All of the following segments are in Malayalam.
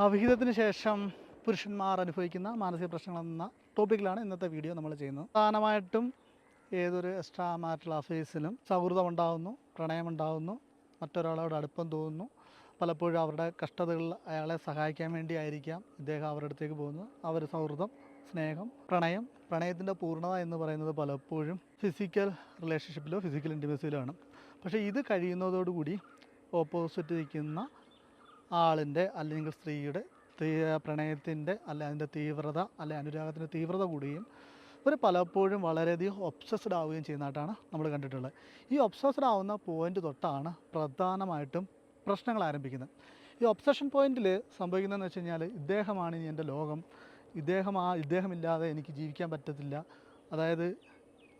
അവിഹിതത്തിന് ശേഷം പുരുഷന്മാർ അനുഭവിക്കുന്ന മാനസിക പ്രശ്നങ്ങളെന്ന ടോപ്പിക്കിലാണ് ഇന്നത്തെ വീഡിയോ നമ്മൾ ചെയ്യുന്നത്. പ്രധാനമായിട്ടും ഏതൊരു എക്സ്ട്രാ മാരിറ്റൽ അഫയേഴ്സിലും സൗഹൃദമുണ്ടാകുന്നു, പ്രണയമുണ്ടാകുന്നു, മറ്റൊരാളോട് അടുപ്പം തോന്നുന്നു. പലപ്പോഴും അവരുടെ കഷ്ടതകളിൽ അയാളെ സഹായിക്കാൻ വേണ്ടിയായിരിക്കാം ഇദ്ദേഹം അവരുടെ അടുത്തേക്ക് പോകുന്നത്. അവർ സൗഹൃദം, സ്നേഹം, പ്രണയത്തിൻ്റെ പൂർണ്ണത എന്ന് പറയുന്നത് പലപ്പോഴും ഫിസിക്കൽ റിലേഷൻഷിപ്പിലോ ഫിസിക്കൽ ഇൻറ്റിമസിയിലോ ആണ്. പക്ഷേ ഇത് കഴിയുന്നതോടുകൂടി ഓപ്പോസിറ്റ് നിൽക്കുന്ന ആളിൻ്റെ അല്ലെങ്കിൽ സ്ത്രീയുടെ പ്രണയത്തിൻ്റെ അതിൻ്റെ തീവ്രത അനുരാഗത്തിൻ്റെ തീവ്രത കൂടുകയും ഇവർ പലപ്പോഴും വളരെയധികം ഒബ്സസ്ഡ് ആവുകയും ചെയ്യുന്നതായിട്ടാണ് നമ്മൾ കണ്ടിട്ടുള്ളത്. ഈ ഒബ്സസ്ഡ് ആവുന്ന പോയിൻ്റ് തൊട്ടാണ് പ്രധാനമായിട്ടും പ്രശ്നങ്ങൾ ആരംഭിക്കുന്നത്. ഈ ഒബ്സഷൻ പോയിന്റിൽ സംഭവിക്കുന്നതെന്ന് വെച്ച് കഴിഞ്ഞാൽ ഇദ്ദേഹമാണ് ഇനി എൻ്റെ ലോകം, ഇദ്ദേഹമില്ലാതെ എനിക്ക് ജീവിക്കാൻ പറ്റത്തില്ല, അതായത്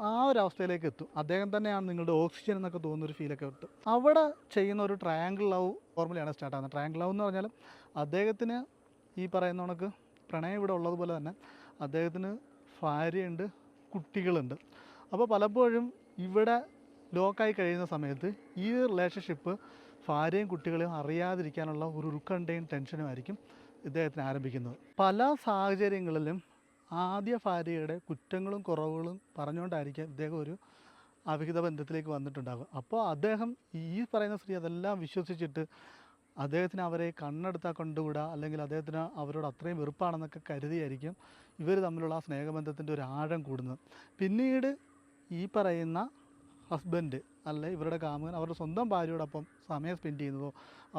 ആ ഒരു അവസ്ഥയിലേക്ക് എത്തും. അദ്ദേഹം തന്നെയാണ് നിങ്ങളുടെ ഓക്സിജൻ എന്നൊക്കെ തോന്നുന്നൊരു ഫീലൊക്കെ കിട്ടും. അവിടെ ചെയ്യുന്ന ഒരു ട്രയാങ്കിൾ ലവ് ഫോർമുലയാണ് സ്റ്റാർട്ട് ആകുന്നത്. ട്രയാങ്കിൾ ലവ് എന്ന് പറഞ്ഞാൽ അദ്ദേഹത്തിന് ഈ പറയുന്ന കണക്ക് പ്രണയം ഇവിടെ ഉള്ളതുപോലെ തന്നെ അദ്ദേഹത്തിന് ഭാര്യയുണ്ട്, കുട്ടികളുണ്ട്. അപ്പോൾ പലപ്പോഴും ഇവിടെ ലോക്കായി കഴിയുന്ന സമയത്ത് ഈ റിലേഷൻഷിപ്പ് ഭാര്യയും കുട്ടികളെയും അറിയാതിരിക്കാനുള്ള ഒരു ഉത്കണ്ഠയും ടെൻഷനുമായിരിക്കും ഇദ്ദേഹത്തിന് ആരംഭിക്കുന്നത്. പല സാഹചര്യങ്ങളിലും ആദ്യ ഭാര്യയുടെ കുറ്റങ്ങളും കുറവുകളും പറഞ്ഞുകൊണ്ടായിരിക്കും ഇദ്ദേഹം ഒരു അവിഹിത ബന്ധത്തിലേക്ക് വന്നിട്ടുണ്ടാകുക. അപ്പോൾ അദ്ദേഹം ഈ പറയുന്ന സ്ത്രീ അതെല്ലാം വിശ്വസിച്ചിട്ട് അദ്ദേഹത്തിന് അവരെ കണ്ണെടുത്താൽ കൊണ്ടുകൂടാ, അല്ലെങ്കിൽ അദ്ദേഹത്തിന് അവരോട് അത്രയും വെറുപ്പാണെന്നൊക്കെ കരുതിയായിരിക്കും ഇവർ തമ്മിലുള്ള ആ സ്നേഹബന്ധത്തിൻ്റെ ഒരു ആഴം കൂടുന്നത്. പിന്നീട് ഈ പറയുന്ന ഹസ്ബൻഡ് ഇവരുടെ കാമുകൻ അവരുടെ സ്വന്തം ഭാര്യയോടൊപ്പം സമയം സ്പെൻഡ് ചെയ്യുന്നതോ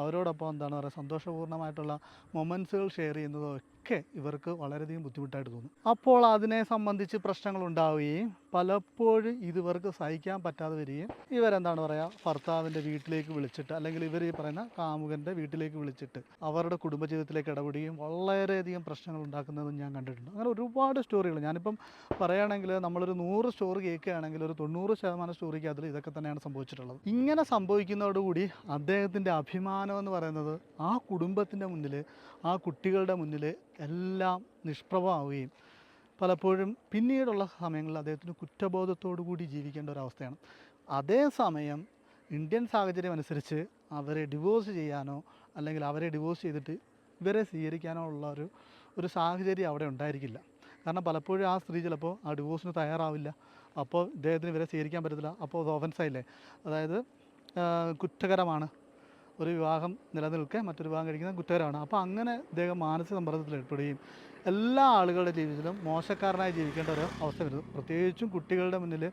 അവരോടൊപ്പം എന്താണ് പറയുക സന്തോഷപൂർണ്ണമായിട്ടുള്ള മൊമെൻറ്റ്സുകൾ ഷെയർ ചെയ്യുന്നതോ ഒക്കെ ഇവർക്ക് വളരെയധികം ബുദ്ധിമുട്ടായിട്ട് തോന്നും. അപ്പോൾ അതിനെ സംബന്ധിച്ച് പ്രശ്നങ്ങൾ ഉണ്ടാവുകയും പലപ്പോഴും ഇവർക്ക് സഹിക്കാൻ പറ്റാതെ വരികയും ഇവരെന്താണ് പറയുക ഭർത്താവിൻ്റെ വീട്ടിലേക്ക് വിളിച്ചിട്ട് അല്ലെങ്കിൽ ഇവർ ഈ പറയുന്ന കാമുകൻ്റെ വീട്ടിലേക്ക് വിളിച്ചിട്ട് അവരുടെ കുടുംബജീവിതത്തിലേക്ക് ഇടപെടുകയും വളരെയധികം പ്രശ്നങ്ങൾ ഉണ്ടാക്കുന്നതും ഞാൻ കണ്ടിട്ടുണ്ട്. അങ്ങനെ ഒരുപാട് സ്റ്റോറികൾ ഞാനിപ്പം പറയുകയാണെങ്കിൽ നമ്മളൊരു 100 സ്റ്റോറി കേൾക്കുകയാണെങ്കിൽ ഒരു 90% സ്റ്റോറിക്ക് അതിൽ ഇതൊക്കെ തന്നെയാണ് സംഭവിച്ചിട്ടുള്ളത്. ഇങ്ങനെ സംഭവിക്കുന്നതോടുകൂടി അദ്ദേഹത്തിൻ്റെ അഭിമാനം എന്ന് പറയുന്നത് ആ കുടുംബത്തിൻ്റെ മുന്നിൽ, ആ കുട്ടികളുടെ മുന്നിൽ എല്ലാം നിഷ്പ്രഭമാവുകയും പലപ്പോഴും പിന്നീടുള്ള സമയങ്ങളിൽ അദ്ദേഹത്തിന് കുറ്റബോധത്തോടു കൂടി ജീവിക്കേണ്ട ഒരവസ്ഥയാണ്. അതേസമയം ഇന്ത്യൻ സാഹചര്യം അനുസരിച്ച് അവരെ ഡിവോഴ്സ് ചെയ്യാനോ അല്ലെങ്കിൽ അവരെ ഡിവോഴ്സ് ചെയ്തിട്ട് ഇവരെ സ്വീകരിക്കാനോ ഉള്ള ഒരു സാഹചര്യം അവിടെ ഉണ്ടായിരിക്കില്ല. കാരണം പലപ്പോഴും ആ സ്ത്രീ ചിലപ്പോൾ ആ ഡിവോഴ്സിന് തയ്യാറാവില്ല. അപ്പോൾ ഇദ്ദേഹത്തിന് ഇവരെ സ്വീകരിക്കാൻ പറ്റത്തില്ല. അപ്പോൾ അത് ഓഫൻസായില്ലേ, അതായത് കുറ്റകരമാണ്. ഒരു വിവാഹം നിലനിൽക്കെ മറ്റൊരു വിവാഹം കഴിക്കുന്നത് കുറ്റകരമാണ്. അപ്പോൾ അങ്ങനെ ഇദ്ദേഹം മാനസിക സമ്മർദ്ദത്തിൽ ഏർപ്പെടുകയും എല്ലാ ആളുകളുടെ ജീവിതത്തിലും മോശക്കാരനായി ജീവിക്കേണ്ട ഒരു അവസ്ഥ വരുന്നു. പ്രത്യേകിച്ചും കുട്ടികളുടെ മുന്നിൽ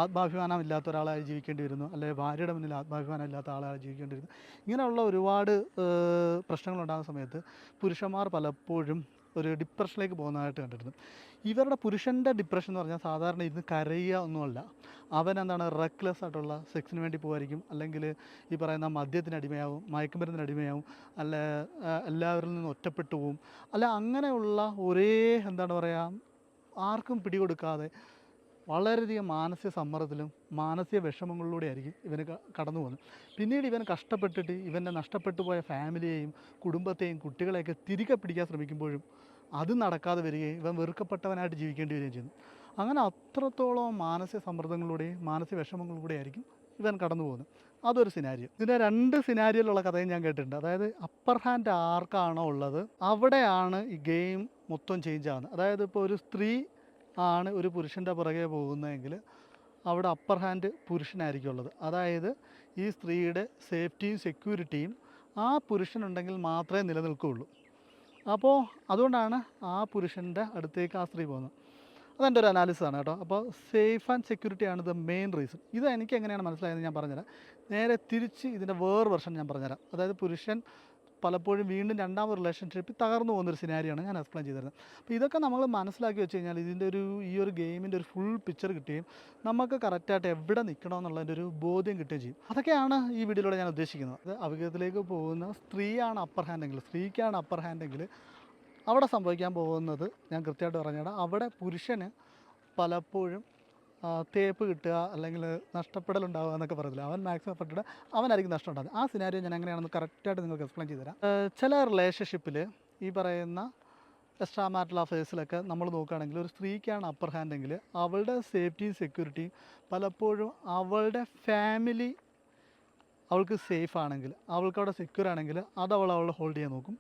ആത്മാഭിമാനം ഇല്ലാത്ത ഒരാളായി ജീവിക്കേണ്ടി വരുന്നു, അല്ലെങ്കിൽ ഭാര്യയുടെ മുന്നിൽ ആത്മാഭിമാനം ഇല്ലാത്ത ആളായി ജീവിക്കേണ്ടി വരുന്നു. ഇങ്ങനെയുള്ള ഒരുപാട് പ്രശ്നങ്ങളുണ്ടാകുന്ന സമയത്ത് പുരുഷന്മാർ പലപ്പോഴും ഒരു ഡിപ്രഷനിലേക്ക് പോകുന്നതായിട്ട് കണ്ടിരുന്നു. ഇവരുടെ പുരുഷൻ്റെ ഡിപ്രഷൻ എന്ന് പറഞ്ഞാൽ സാധാരണ ഇരുന്ന് കരയുക ഒന്നുമല്ല. അവൻ എന്താണ് റെക്ലെസ് ആയിട്ടുള്ള സെക്സിന് വേണ്ടി പോകുമായിരിക്കും, അല്ലെങ്കിൽ ഈ പറയുന്ന മദ്യത്തിന് അടിമയാവും, മയക്കുമരുന്നിന് അടിമയാവും, അല്ല എല്ലാവരിൽ നിന്നും ഒറ്റപ്പെട്ടു പോവും, അല്ല അങ്ങനെയുള്ള എന്താണ് പറയുക ആർക്കും പിടികൊടുക്കാതെ വളരെയധികം മാനസിക സമ്മർദ്ദത്തിലും മാനസിക വിഷമങ്ങളിലൂടെ ആയിരിക്കും ഇവന് കടന്നു പോകുന്നത്. പിന്നീട് ഇവൻ കഷ്ടപ്പെട്ടിട്ട് ഇവൻ്റെ നഷ്ടപ്പെട്ടു പോയ ഫാമിലിയെയും കുടുംബത്തെയും കുട്ടികളെയൊക്കെ തിരികെ പിടിക്കാൻ ശ്രമിക്കുമ്പോഴും അത് നടക്കാതെ വരികയും ഇവൻ വെറുക്കപ്പെട്ടവനായിട്ട് ജീവിക്കേണ്ടി വരികയും ചെയ്യുന്നു. അങ്ങനെ അത്രത്തോളം മാനസിക സമ്മർദ്ദങ്ങളിലൂടെയും മാനസിക വിഷമങ്ങളിലൂടെ ആയിരിക്കും ഇവൻ കടന്നു പോകുന്നത്. അതൊരു സിനാരിയോ. ഇതിൻ്റെ 2 സിനാരിയോയിലുള്ള കഥയും ഞാൻ കേട്ടിട്ടുണ്ട്. അതായത് അപ്പർ ഹാൻഡ് ആർക്കാണോ ഉള്ളത് അവിടെയാണ് ഈ ഗെയിം മൊത്തം ചേഞ്ച് ആകുന്നത്. അതായത് ഇപ്പോൾ ഒരു സ്ത്രീ ആണ് ഒരു പുരുഷൻ്റെ പുറകെ പോകുന്നതെങ്കിൽ അവിടെ അപ്പർ ഹാൻഡ് പുരുഷനായിരിക്കും ഉള്ളത്. അതായത് ഈ സ്ത്രീയുടെ സേഫ്റ്റിയും സെക്യൂരിറ്റിയും ആ പുരുഷനുണ്ടെങ്കിൽ മാത്രമേ നിലനിൽക്കുകയുള്ളൂ. അപ്പോൾ അതുകൊണ്ടാണ് ആ പുരുഷൻ്റെ അടുത്തേക്ക് ആ സ്ത്രീ പോകുന്നത്. അതെൻ്റെ ഒരു അനാലിസിസാണ് കേട്ടോ. അപ്പോൾ സേഫ് ആൻഡ് സെക്യൂരിറ്റിയാണ് ദ മെയിൻ റീസൺ. ഇത് എനിക്ക് എങ്ങനെയാണ് മനസ്സിലായതെന്ന് ഞാൻ പറഞ്ഞുതരാം. നേരെ തിരിച്ച് ഇതിൻ്റെ വേറെ വെർഷൻ ഞാൻ പറഞ്ഞുതരാം. അതായത് പുരുഷൻ പലപ്പോഴും വീണ്ടും രണ്ടാമത് റിലേഷൻഷിപ്പിൽ തകർന്നു പോകുന്നൊരു സിനാരിയാണ് ഞാൻ എക്സ്പ്ലെയിൻ ചെയ്തു തരുന്നത്. അപ്പോൾ ഇതൊക്കെ നമ്മൾ മനസ്സിലാക്കി വെച്ച് കഴിഞ്ഞാൽ ഇതിൻ്റെ ഈ ഒരു ഗെയിമിൻ്റെ ഒരു ഫുൾ പിക്ചർ കിട്ടുകയും നമുക്ക് കറക്റ്റായിട്ട് എവിടെ നിൽക്കണമെന്നുള്ളതിൻ്റെ ഒരു ബോധ്യം കിട്ടുകയും ചെയ്യും. അതൊക്കെയാണ് ഈ വീഡിയോയിലൂടെ ഞാൻ ഉദ്ദേശിക്കുന്നത്. അത് അവിഹിതത്തിലേക്ക് പോകുന്ന സ്ത്രീയാണ് അപ്പർ ഹാൻഡെങ്കിൽ, സ്ത്രീക്കാണ് അപ്പർ ഹാൻഡെങ്കിൽ അവിടെ സംഭവിക്കാൻ പോകുന്നത് ഞാൻ കൃത്യമായിട്ട് പറഞ്ഞുതരാം. അവിടെ പുരുഷന് പലപ്പോഴും തേപ്പ് കിട്ടുക അല്ലെങ്കിൽ നഷ്ടപ്പെടലുണ്ടാവുക എന്നൊക്കെ പറയത്തില്ല, അവൻ മാക്സിമം എഫർട്ട് അവനായിരിക്കും നഷ്ടം ഉണ്ടാകുന്നത്. ആ സിനാരിയോ ഞാൻ എങ്ങനെയാണെന്ന് കറക്റ്റായിട്ട് നിങ്ങൾക്ക് എക്സ്പ്ലെയിൻ ചെയ്തു തരാം. ചില റിലേഷൻഷിപ്പിൽ ഈ പറയുന്ന എക്സ്ട്രാ മാരിറ്റൽ അഫയേഴ്സിലൊക്കെ നമ്മൾ നോക്കുകയാണെങ്കിൽ ഒരു സ്ത്രീക്കാണ് അപ്പർ ഹാൻഡെങ്കിൽ അവളുടെ സേഫ്റ്റിയും സെക്യൂരിറ്റിയും പലപ്പോഴും അവളുടെ ഫാമിലി അവൾക്ക് സേഫ് ആണെങ്കിൽ, അവൾക്ക് അവിടെ സെക്യൂർ ആണെങ്കിൽ അത് അവൾ ഹോൾഡ് ചെയ്യാൻ നോക്കും.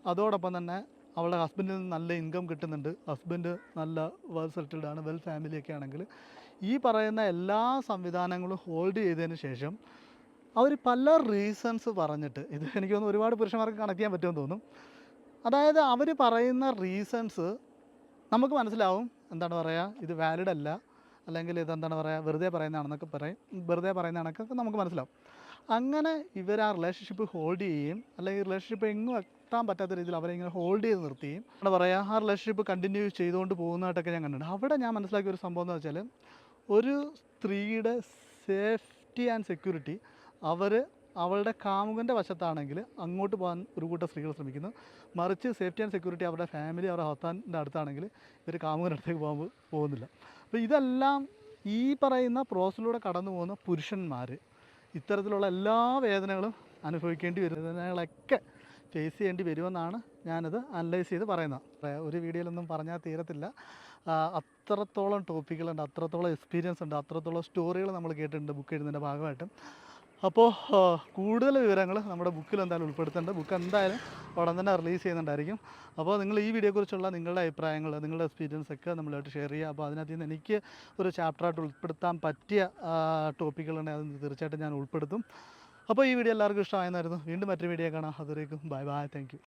അതോടൊപ്പം തന്നെ അവളുടെ ഹസ്ബൻഡിൽ നിന്ന് നല്ല ഇൻകം കിട്ടുന്നുണ്ട്, ഹസ്ബൻഡ് നല്ല വെൽ സെറ്റിൽഡ് ആണ്, വെൽ ഫാമിലിയൊക്കെ ആണെങ്കിൽ ഈ പറയുന്ന എല്ലാ സംവിധാനങ്ങളും ഹോൾഡ് ചെയ്തതിന് ശേഷം അവർ പല റീസൺസ് പറഞ്ഞിട്ട്, ഇത് എനിക്ക് തോന്നുന്നു ഒരുപാട് പുരുഷന്മാർക്ക് കണക്ട് ചെയ്യാൻ പറ്റുമെന്ന് തോന്നും. അതായത് അവർ പറയുന്ന റീസൺസ് നമുക്ക് മനസ്സിലാവും, എന്താണ് പറയുക, ഇത് വാലിഡ് അല്ല, അല്ലെങ്കിൽ ഇതെന്താണ് പറയുക, വെറുതെ പറയുന്നതാണെന്നൊക്കെ പറയും, വെറുതെ പറയുന്നതാണൊക്കെ നമുക്ക് മനസ്സിലാവും. അങ്ങനെ ഇവർ ആ റിലേഷൻഷിപ്പ് ഹോൾഡ് ചെയ്യുകയും, അല്ലെങ്കിൽ റിലേഷൻഷിപ്പ് എങ്ങും എത്താൻ പറ്റാത്ത രീതിയിൽ അവരെ ഇങ്ങനെ ഹോൾഡ് ചെയ്ത് നിർത്തുകയും, എന്താ പറയുക, ആ റിലേഷൻഷിപ്പ് കണ്ടിന്യൂ ചെയ്തുകൊണ്ട് പോകുന്നതായിട്ടൊക്കെ ഞാൻ കണ്ടിട്ടുണ്ട്. അവിടെ ഞാൻ മനസ്സിലാക്കിയ ഒരു സംഭവം എന്ന് വെച്ചാൽ, ഒരു സ്ത്രീയുടെ സേഫ്റ്റി ആൻഡ് സെക്യൂരിറ്റി അവളുടെ കാമുകൻ്റെ വശത്താണെങ്കിൽ അങ്ങോട്ട് പോകാൻ ഒരു കൂട്ടം സ്ത്രീകൾ ശ്രമിക്കുന്നു. മറിച്ച് സേഫ്റ്റി ആൻഡ് സെക്യൂരിറ്റി അവരുടെ ഫാമിലി, അവരുടെ ഹസ്ബൻഡിൻ്റെ അടുത്താണെങ്കിൽ ഇവർ കാമുകൻ്റെ അടുത്തേക്ക് പോകുന്നില്ല. അപ്പോൾ ഇതെല്ലാം ഈ പറയുന്ന പ്രോസസ്സിലൂടെ കടന്നു പോകുന്ന പുരുഷന്മാർ ഇത്തരത്തിലുള്ള എല്ലാ വേദനകളും അനുഭവിക്കേണ്ടി വരും, വേദനകളൊക്കെ ഫേസ് ചെയ്യേണ്ടി വരുമെന്നാണ് ഞാനത് അനലൈസ് ചെയ്ത് പറയുന്നത്. ഒരു വീഡിയോയിലൊന്നും പറഞ്ഞാൽ തീരത്തില്ല, അത്രത്തോളം ടോപ്പിക്കുകളുണ്ട്, അത്രത്തോളം എക്സ്പീരിയൻസ് ഉണ്ട്, അത്രത്തോളം സ്റ്റോറികൾ നമ്മൾ കേട്ടിട്ടുണ്ട് ബുക്ക് എഴുതുന്നതിൻ്റെ ഭാഗമായിട്ട്. അപ്പോൾ കൂടുതൽ വിവരങ്ങൾ നമ്മുടെ ബുക്കിൽ എന്തായാലും ഉൾപ്പെടുത്തേണ്ടത്, ബുക്ക് എന്തായാലും ഉടൻ തന്നെ റിലീസ് ചെയ്യുന്നുണ്ടായിരിക്കും. അപ്പോൾ നിങ്ങൾ ഈ വീഡിയോയെക്കുറിച്ചുള്ള നിങ്ങളുടെ അഭിപ്രായങ്ങൾ, നിങ്ങളുടെ എക്സ്പീരിയൻസ് ഒക്കെ നമ്മളായിട്ട് ഷെയർ ചെയ്യുക. അപ്പോൾ അതിനകത്ത് നിന്ന് എനിക്ക് ഒരു ചാപ്റ്ററായിട്ട് ഉൾപ്പെടുത്താൻ പറ്റിയ ടോപ്പിക്കുകളുണ്ടെങ്കിൽ അത് തീർച്ചയായിട്ടും ഞാൻ ഉൾപ്പെടുത്തും. അപ്പോൾ ഈ വീഡിയോ എല്ലാവർക്കും ഇഷ്ടമായെന്നായിരുന്നു. വീണ്ടും മറ്റൊരു വീഡിയോ കാണാം. അതുവരേക്കും ബൈ ബൈ, താങ്ക് യു.